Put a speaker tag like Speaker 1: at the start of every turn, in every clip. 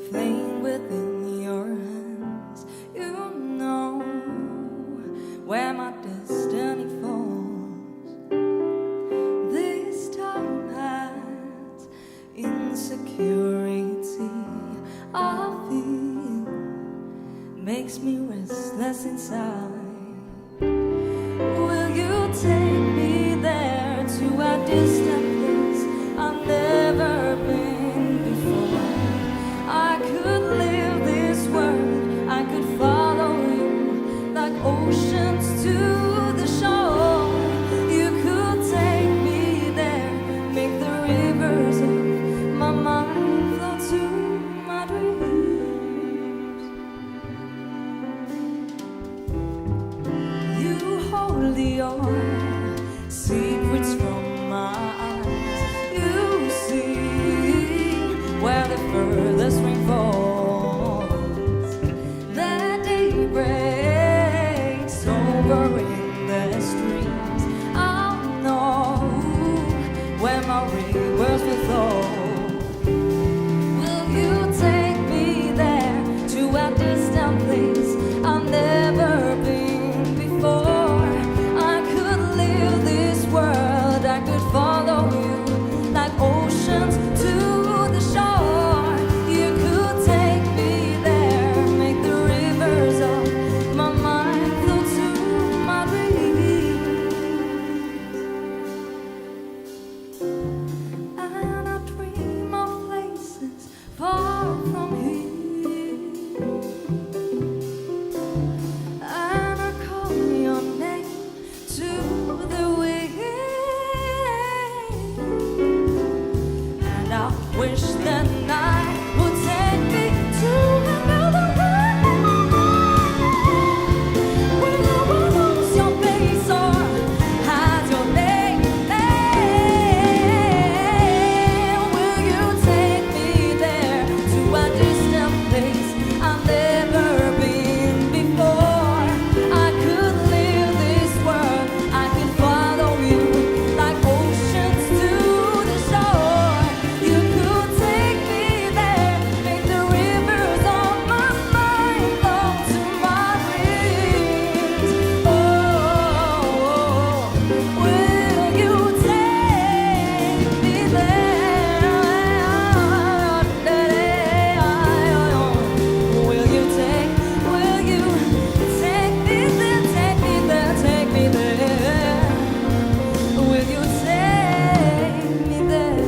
Speaker 1: Flame within your hands, you know where my destiny falls. This time has insecurity I feel makes me restless inside. Will you take me there to a distant place I've never been before? I could live this world, I could follow you like oceans to the shore. You could take me there, make the rivers of my mind flow to my dreams. You hold your secrets from my eyes. You see where the furthest rain falls. That day breaks over in the streams. I know where my rivers will flow. Will you take me there to a distant place I've never been before? I could live this world, I could follow you like oceans to the shore. You could take me there, make the rivers of my mind flow to my dreams. And I dream of places far from here, and I call your name to the wind, and I wish that night would take me to another land where no one knows your face or has your name. Will you take me there to a distant place I've never been before? I could live this world, I could follow you like oceans to the shore. You could take me there, make the rivers of my mind flow to my dreams. Oh, will you take me there? Will you take me there, take me there, take me there? Will you take me there,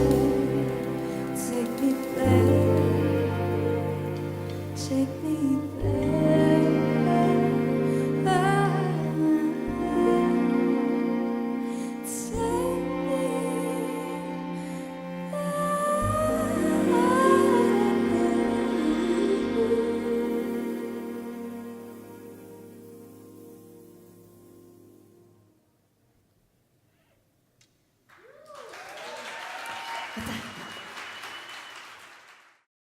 Speaker 1: take me there, take me there?